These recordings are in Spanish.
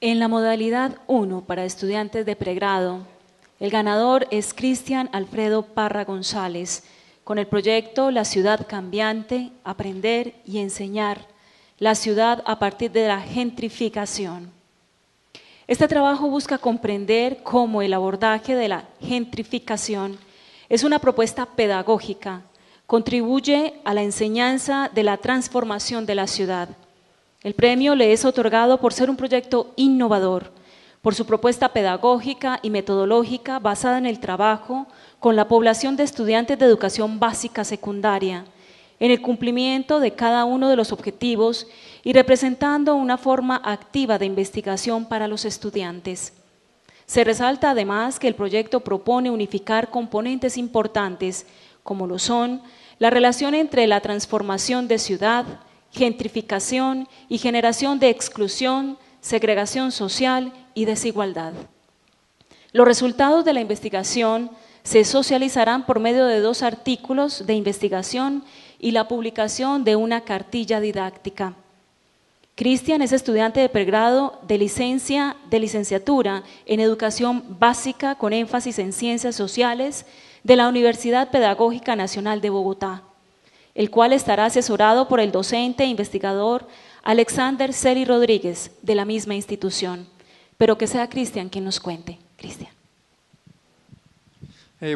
En la modalidad 1 para estudiantes de pregrado, el ganador es Cristian Alfredo Parra González, con el proyecto La ciudad cambiante, aprender y enseñar la ciudad a partir de la gentrificación. Este trabajo busca comprender cómo el abordaje de la gentrificación es una propuesta pedagógica, contribuye a la enseñanza de la transformación de la ciudad. El premio le es otorgado por ser un proyecto innovador, por su propuesta pedagógica y metodológica basada en el trabajo con la población de estudiantes de educación básica secundaria, en el cumplimiento de cada uno de los objetivos y representando una forma activa de investigación para los estudiantes. Se resalta además que el proyecto propone unificar componentes importantes, como lo son la relación entre la transformación de ciudad, gentrificación y generación de exclusión, segregación social y desigualdad. Los resultados de la investigación se socializarán por medio de 2 artículos de investigación y la publicación de una cartilla didáctica. Cristian es estudiante de pregrado de licenciatura en Educación Básica con énfasis en Ciencias Sociales de la Universidad Pedagógica Nacional de Bogotá, el cual estará asesorado por el docente e investigador Alexander Celi Rodríguez de la misma institución. Pero que sea Cristian quien nos cuente. Cristian.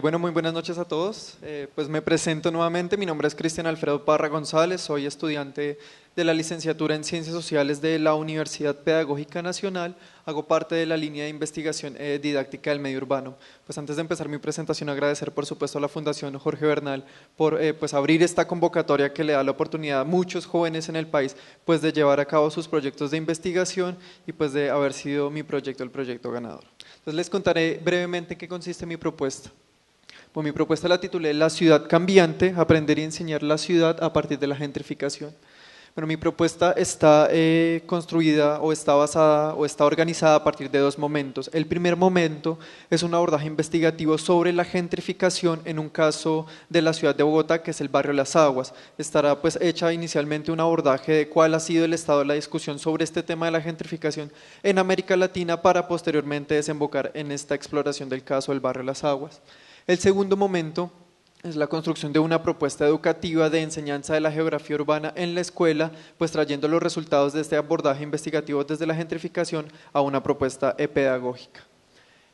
Bueno, muy buenas noches a todos. Pues me presento nuevamente, mi nombre es Cristian Alfredo Parra González, soy estudiante de la licenciatura en Ciencias Sociales de la Universidad Pedagógica Nacional, hago parte de la línea de investigación didáctica del medio urbano. Pues antes de empezar mi presentación, agradecer por supuesto a la Fundación Jorge Bernal por pues abrir esta convocatoria que le da la oportunidad a muchos jóvenes en el país pues de llevar a cabo sus proyectos de investigación y pues de haber sido mi proyecto el proyecto ganador. Entonces les contaré brevemente en qué consiste mi propuesta. Pues mi propuesta la titulé La ciudad cambiante, aprender y enseñar la ciudad a partir de la gentrificación. Bueno, mi propuesta está construida o está basada o está organizada a partir de 2 momentos. El primer momento es un abordaje investigativo sobre la gentrificación en un caso de la ciudad de Bogotá, que es el barrio Las Aguas. Estará pues hecha inicialmente un abordaje de cuál ha sido el estado de la discusión sobre este tema de la gentrificación en América Latina para posteriormente desembocar en esta exploración del caso del barrio Las Aguas. El segundo momento es la construcción de una propuesta educativa de enseñanza de la geografía urbana en la escuela, pues trayendo los resultados de este abordaje investigativo desde la gentrificación a una propuesta pedagógica.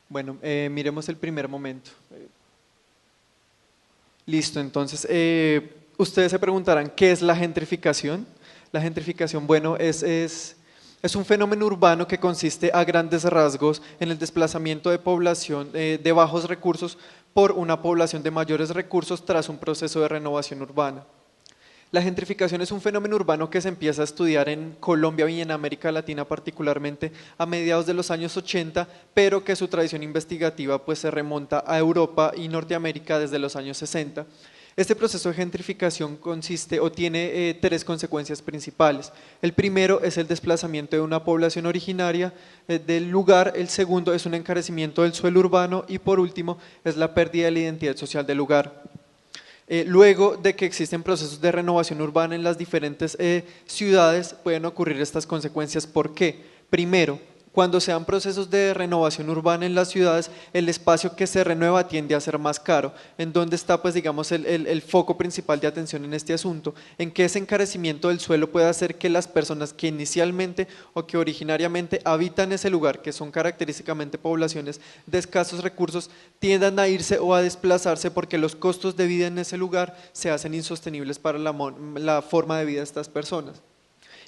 Bueno, miremos el primer momento. Listo, entonces, ustedes se preguntarán, ¿qué es la gentrificación? La gentrificación, bueno, es un fenómeno urbano que consiste a grandes rasgos en el desplazamiento de población de bajos recursos por una población de mayores recursos tras un proceso de renovación urbana. La gentrificación es un fenómeno urbano que se empieza a estudiar en Colombia y en América Latina particularmente a mediados de los años 80, pero que su tradición investigativa pues se remonta a Europa y Norteamérica desde los años 60. Este proceso de gentrificación consiste o tiene 3 consecuencias principales. El primero es el desplazamiento de una población originaria del lugar, el segundo es un encarecimiento del suelo urbano y por último es la pérdida de la identidad social del lugar. Luego de que existen procesos de renovación urbana en las diferentes ciudades pueden ocurrir estas consecuencias. ¿Por qué? Primero, cuando se dan procesos de renovación urbana en las ciudades, el espacio que se renueva tiende a ser más caro. ¿En dónde está, pues, digamos, el foco principal de atención en este asunto? En que ese encarecimiento del suelo puede hacer que las personas que inicialmente o que originariamente habitan ese lugar, que son característicamente poblaciones de escasos recursos, tiendan a irse o a desplazarse porque los costos de vida en ese lugar se hacen insostenibles para la forma de vida de estas personas.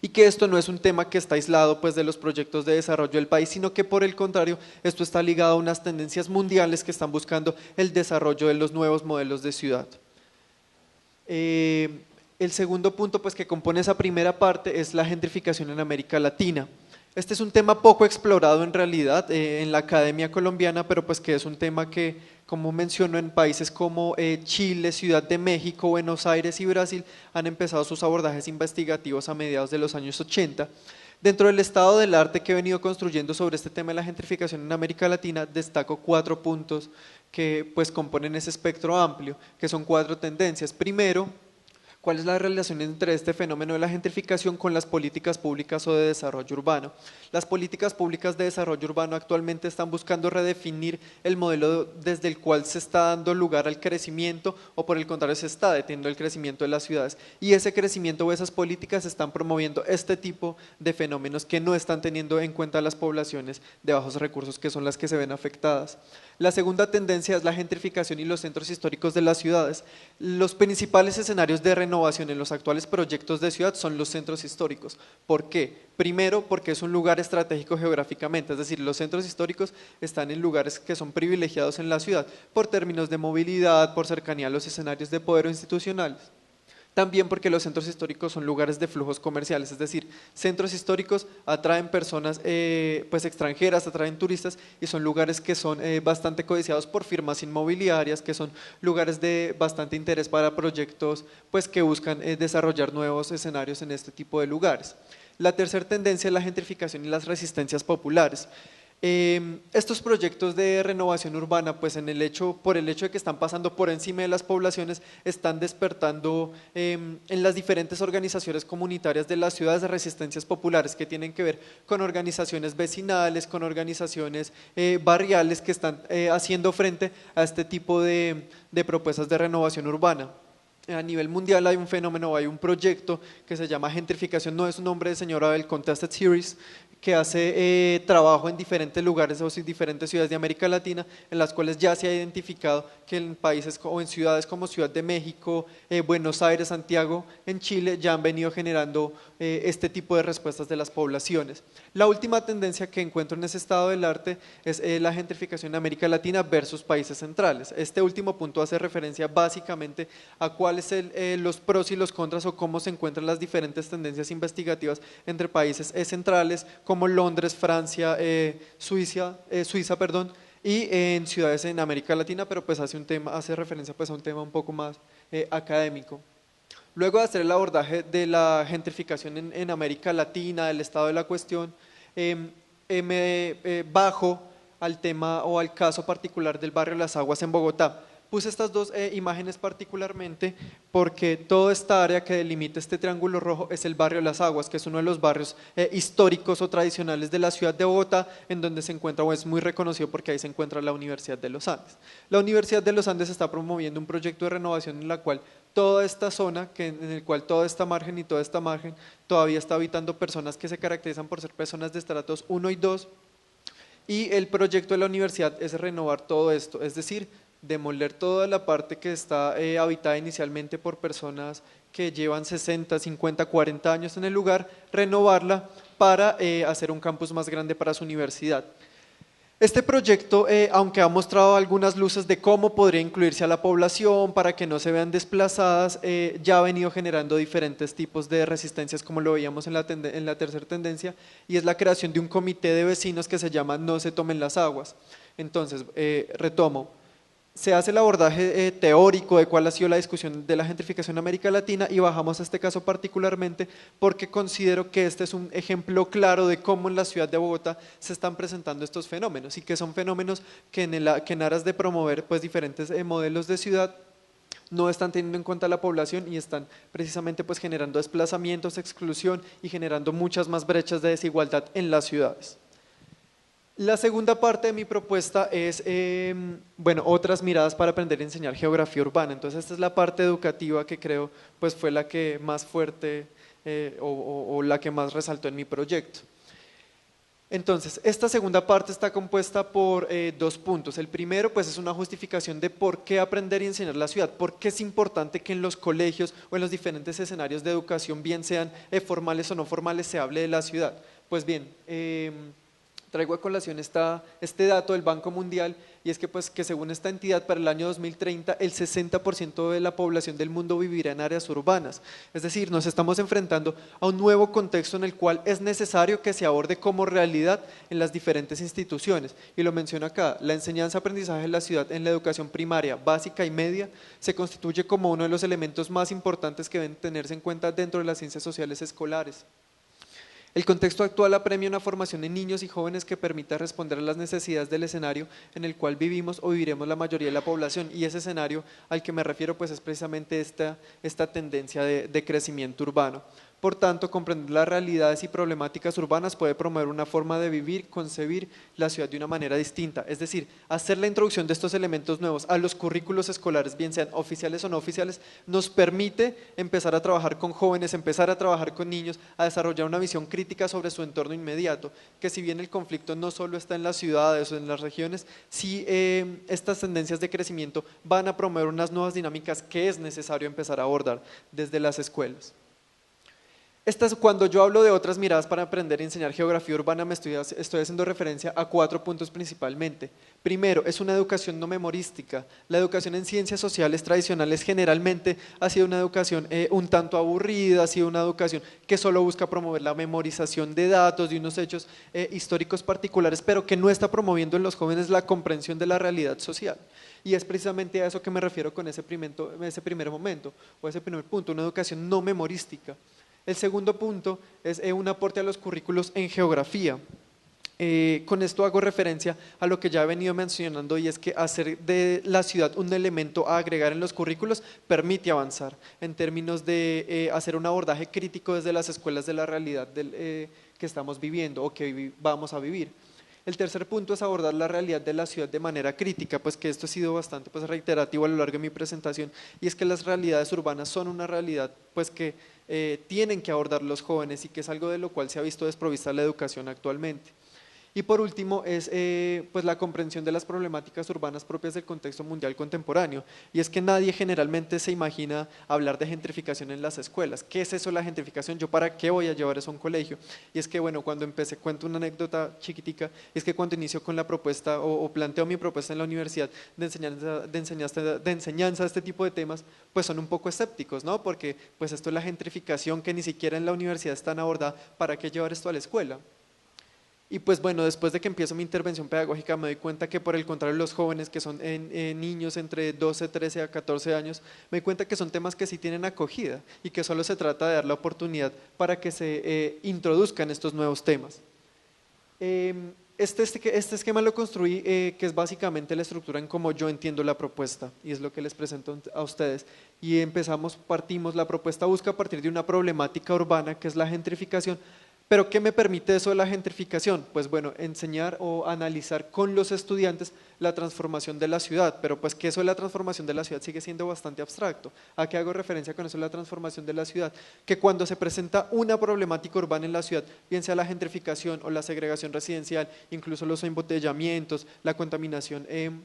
Y que esto no es un tema que está aislado pues de los proyectos de desarrollo del país, sino que por el contrario, esto está ligado a unas tendencias mundiales que están buscando el desarrollo de los nuevos modelos de ciudad. El segundo punto pues que compone esa primera parte es la gentrificación en América Latina. Este es un tema poco explorado en realidad en la academia colombiana, pero pues que es un tema que, como menciono, en países como Chile, Ciudad de México, Buenos Aires y Brasil han empezado sus abordajes investigativos a mediados de los años 80. Dentro del estado del arte que he venido construyendo sobre este tema de la gentrificación en América Latina, destaco 4 puntos que pues componen ese espectro amplio, que son 4 tendencias. Primero, ¿Cuál es la relación entre este fenómeno de la gentrificación con las políticas públicas o de desarrollo urbano? Las políticas públicas de desarrollo urbano actualmente están buscando redefinir el modelo desde el cual se está dando lugar al crecimiento o por el contrario se está deteniendo el crecimiento de las ciudades. Y ese crecimiento o esas políticas están promoviendo este tipo de fenómenos que no están teniendo en cuenta las poblaciones de bajos recursos que son las que se ven afectadas. La segunda tendencia es la gentrificación y los centros históricos de las ciudades. Los principales escenarios de renovación en los actuales proyectos de ciudad son los centros históricos. ¿Por qué? Primero, porque es un lugar estratégico geográficamente, es decir, los centros históricos están en lugares que son privilegiados en la ciudad por términos de movilidad, por cercanía a los escenarios de poder o institucionales. También porque los centros históricos son lugares de flujos comerciales, es decir, centros históricos atraen personas pues extranjeras, atraen turistas y son lugares que son bastante codiciados por firmas inmobiliarias, que son lugares de bastante interés para proyectos pues, que buscan desarrollar nuevos escenarios en este tipo de lugares. La tercera tendencia es la gentrificación y las resistencias populares. Estos proyectos de renovación urbana, pues por el hecho de que están pasando por encima de las poblaciones, están despertando en las diferentes organizaciones comunitarias de las ciudades de resistencias populares que tienen que ver con organizaciones vecinales, con organizaciones barriales que están haciendo frente a este tipo de propuestas de renovación urbana. A nivel mundial hay un fenómeno, hay un proyecto que se llama gentrificación, no es un nombre de señora del Contested Series, que hace trabajo en diferentes lugares o en diferentes ciudades de América Latina, en las cuales ya se ha identificado que en países o en ciudades como Ciudad de México, Buenos Aires, Santiago, en Chile, ya han venido generando este tipo de respuestas de las poblaciones. La última tendencia que encuentro en ese estado del arte es la gentrificación en América Latina versus países centrales. Este último punto hace referencia básicamente a cuáles son los pros y los contras o cómo se encuentran las diferentes tendencias investigativas entre países centrales como Londres, Francia, Suiza, y en ciudades en América Latina, pero pues hace referencia pues a un tema un poco más académico. Luego de hacer el abordaje de la gentrificación en América Latina, del estado de la cuestión, me bajo al tema o al caso particular del barrio Las Aguas en Bogotá. Puse estas dos imágenes particularmente porque toda esta área que delimita este triángulo rojo es el barrio Las Aguas, que es uno de los barrios históricos o tradicionales de la ciudad de Bogotá, en donde se encuentra o es muy reconocido porque ahí se encuentra la Universidad de los Andes. La Universidad de los Andes está promoviendo un proyecto de renovación en la cual toda esta zona, en el cual toda esta margen y toda esta margen todavía está habitando personas que se caracterizan por ser personas de estratos 1 y 2, y el proyecto de la universidad es renovar todo esto, es decir, demoler toda la parte que está habitada inicialmente por personas que llevan 60, 50, 40 años en el lugar, renovarla para hacer un campus más grande para su universidad. Este proyecto, aunque ha mostrado algunas luces de cómo podría incluirse a la población para que no se vean desplazadas, ya ha venido generando diferentes tipos de resistencias, como lo veíamos en la tercera tendencia, y es la creación de un comité de vecinos que se llama No se tomen las aguas. Entonces, retomo. Se hace el abordaje teórico de cuál ha sido la discusión de la gentrificación en América Latina y bajamos a este caso particularmente porque considero que este es un ejemplo claro de cómo en la ciudad de Bogotá se están presentando estos fenómenos y que son fenómenos que en aras de promover pues, diferentes modelos de ciudad no están teniendo en cuenta la población y están precisamente pues, generando desplazamientos, exclusión y generando muchas más brechas de desigualdad en las ciudades. La segunda parte de mi propuesta es, bueno, otras miradas para aprender a enseñar geografía urbana. Entonces esta es la parte educativa que creo pues fue la que más fuerte o la que más resaltó en mi proyecto. Entonces, esta segunda parte está compuesta por dos puntos. El primero pues es una justificación de por qué aprender y enseñar la ciudad, por qué es importante que en los colegios o en los diferentes escenarios de educación, bien sean formales o no formales, se hable de la ciudad. Pues bien, traigo a colación este dato del Banco Mundial y es que, pues, que según esta entidad para el año 2030 el 60% de la población del mundo vivirá en áreas urbanas. Es decir, nos estamos enfrentando a un nuevo contexto en el cual es necesario que se aborde como realidad en las diferentes instituciones. Y lo menciono acá, la enseñanza-aprendizaje de la ciudad en la educación primaria, básica y media se constituye como uno de los elementos más importantes que deben tenerse en cuenta dentro de las ciencias sociales escolares. El contexto actual apremia una formación en niños y jóvenes que permita responder a las necesidades del escenario en el cual vivimos o viviremos la mayoría de la población, y ese escenario al que me refiero pues es precisamente esta tendencia de crecimiento urbano. Por tanto, comprender las realidades y problemáticas urbanas puede promover una forma de vivir, concebir la ciudad de una manera distinta. Es decir, hacer la introducción de estos elementos nuevos a los currículos escolares, bien sean oficiales o no oficiales, nos permite empezar a trabajar con jóvenes, empezar a trabajar con niños, a desarrollar una visión crítica sobre su entorno inmediato, que si bien el conflicto no solo está en las ciudades o en las regiones, sí estas tendencias de crecimiento van a promover unas nuevas dinámicas que es necesario empezar a abordar desde las escuelas. Cuando yo hablo de otras miradas para aprender y enseñar geografía urbana, estoy haciendo referencia a 4 puntos principalmente. Primero, es una educación no memorística. La educación en ciencias sociales tradicionales generalmente ha sido una educación un tanto aburrida, ha sido una educación que solo busca promover la memorización de datos, de unos hechos históricos particulares, pero que no está promoviendo en los jóvenes la comprensión de la realidad social. Y es precisamente a eso que me refiero con ese primer momento, o ese primer punto, una educación no memorística. El segundo punto es un aporte a los currículos en geografía. Con esto hago referencia a lo que ya he venido mencionando, y es que hacer de la ciudad un elemento a agregar en los currículos permite avanzar en términos de hacer un abordaje crítico desde las escuelas de la realidad que estamos viviendo o que vamos a vivir. El tercer punto es abordar la realidad de la ciudad de manera crítica, pues que esto ha sido bastante reiterativo a lo largo de mi presentación, y es que las realidades urbanas son una realidad pues que tienen que abordar los jóvenes, y que es algo de lo cual se ha visto desprovista la educación actualmente. Y por último es pues la comprensión de las problemáticas urbanas propias del contexto mundial contemporáneo, y es que nadie generalmente se imagina hablar de gentrificación en las escuelas. ¿Qué es eso la gentrificación? ¿Yo para qué voy a llevar eso a un colegio? Y es que bueno, cuando empecé, cuento una anécdota chiquitica, es que cuando inicio con la propuesta o planteo mi propuesta en la universidad de enseñanza de este tipo de temas, pues son un poco escépticos, ¿no? Porque pues esto es la gentrificación que ni siquiera en la universidad están abordada, ¿para qué llevar esto a la escuela? Y pues bueno, después de que empiezo mi intervención pedagógica me doy cuenta que por el contrario los jóvenes, que son niños entre 12, 13 a 14 años, me doy cuenta que son temas que sí tienen acogida, y que solo se trata de dar la oportunidad para que se introduzcan estos nuevos temas. Este esquema lo construí, que es básicamente la estructura en cómo yo entiendo la propuesta, y es lo que les presento a ustedes. Y partimos, la propuesta busca a partir de una problemática urbana que es la gentrificación. ¿Pero qué me permite eso de la gentrificación? Pues bueno, enseñar o analizar con los estudiantes la transformación de la ciudad, pero pues que eso de la transformación de la ciudad sigue siendo bastante abstracto. ¿A qué hago referencia con eso de la transformación de la ciudad? Que cuando se presenta una problemática urbana en la ciudad, bien sea la gentrificación o la segregación residencial, incluso los embotellamientos, la contaminación en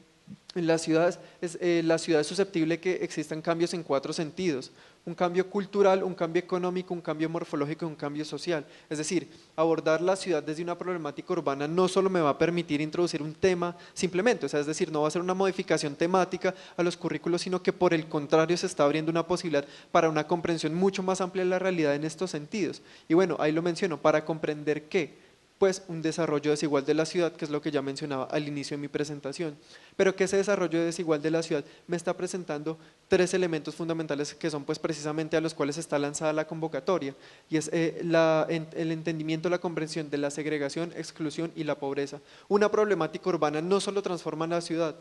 las ciudades, la ciudad es susceptible que existan cambios en 4 sentidos: un cambio cultural, un cambio económico, un cambio morfológico y un cambio social. Es decir, abordar la ciudad desde una problemática urbana no solo me va a permitir introducir un tema simplemente, o sea, es decir, no va a ser una modificación temática a los currículos, sino que por el contrario se está abriendo una posibilidad para una comprensión mucho más amplia de la realidad en estos sentidos. Y bueno, ahí lo menciono, para comprender qué, pues un desarrollo desigual de la ciudad, que es lo que ya mencionaba al inicio de mi presentación. Pero que ese desarrollo desigual de la ciudad me está presentando 3 elementos fundamentales, que son pues precisamente a los cuales está lanzada la convocatoria, y es el entendimiento, la comprensión de la segregación, exclusión y la pobreza. Una problemática urbana no solo transforma la ciudad,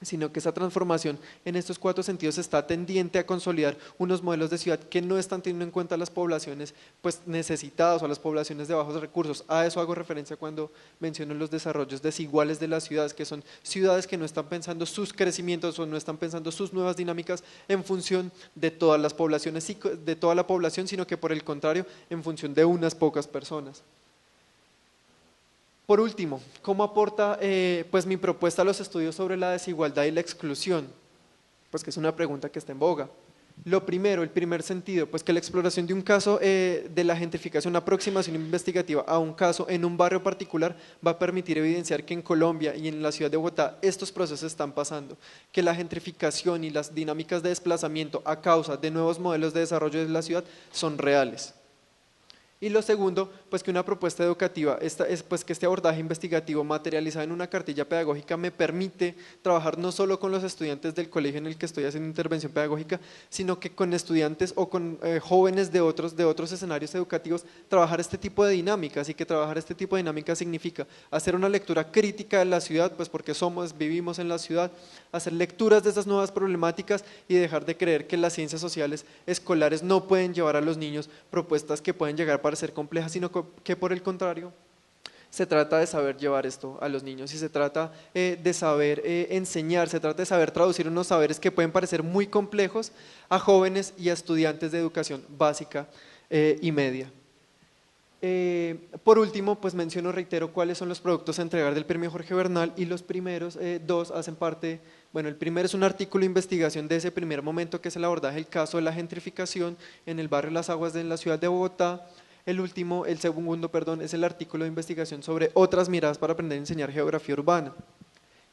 sino que esa transformación en estos 4 sentidos está tendiente a consolidar unos modelos de ciudad que no están teniendo en cuenta las poblaciones pues necesitadas o las poblaciones de bajos recursos. A eso hago referencia cuando menciono los desarrollos desiguales de las ciudades, que son ciudades que no están pensando sus crecimientos o no están pensando sus nuevas dinámicas en función de todas las poblaciones, de toda la población, sino que por el contrario en función de unas pocas personas. Por último, ¿cómo aporta pues mi propuesta a los estudios sobre la desigualdad y la exclusión? Pues que es una pregunta que está en boga. Lo primero, el primer sentido, pues que la exploración de un caso de la gentrificación, una aproximación investigativa a un caso en un barrio particular, va a permitir evidenciar que en Colombia y en la ciudad de Bogotá estos procesos están pasando, que la gentrificación y las dinámicas de desplazamiento a causa de nuevos modelos de desarrollo de la ciudad son reales. Y lo segundo, pues que una propuesta educativa, pues que este abordaje investigativo materializado en una cartilla pedagógica me permite trabajar no solo con los estudiantes del colegio en el que estoy haciendo intervención pedagógica, sino que con estudiantes o con jóvenes de otros escenarios educativos, trabajar este tipo de dinámicas, y que trabajar este tipo de dinámicas significa hacer una lectura crítica de la ciudad, pues porque vivimos en la ciudad, hacer lecturas de esas nuevas problemáticas y dejar de creer que las ciencias sociales escolares no pueden llevar a los niños propuestas que pueden llegar para ser complejas, sino que por el contrario, se trata de saber llevar esto a los niños y se trata de saber enseñar, se trata de saber traducir unos saberes que pueden parecer muy complejos a jóvenes y a estudiantes de educación básica y media. Por último, pues reitero cuáles son los productos a entregar del premio Jorge Bernal, y los primeros dos hacen parte, bueno, el primero es un artículo de investigación de ese primer momento, que es el abordaje del caso de la gentrificación en el barrio Las Aguas de la ciudad de Bogotá. El segundo, es el artículo de investigación sobre otras miradas para aprender a enseñar geografía urbana.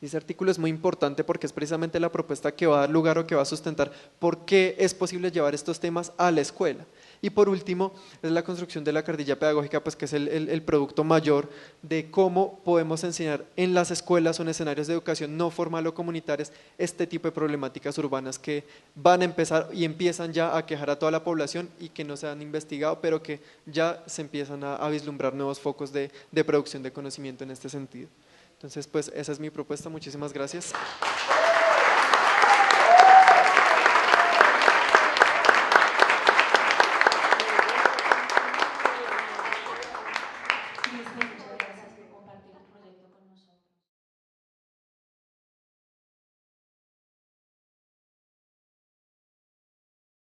Y ese artículo es muy importante porque es precisamente la propuesta que va a dar lugar o que va a sustentar por qué es posible llevar estos temas a la escuela. Y por último, es la construcción de la cartilla pedagógica, pues que es el producto mayor de cómo podemos enseñar en las escuelas o en escenarios de educación no formal o comunitarias este tipo de problemáticas urbanas que van a empezar y empiezan ya a aquejar a toda la población y que no se han investigado, pero que ya se empiezan a vislumbrar nuevos focos de producción de conocimiento en este sentido. Entonces, pues esa es mi propuesta. Muchísimas gracias.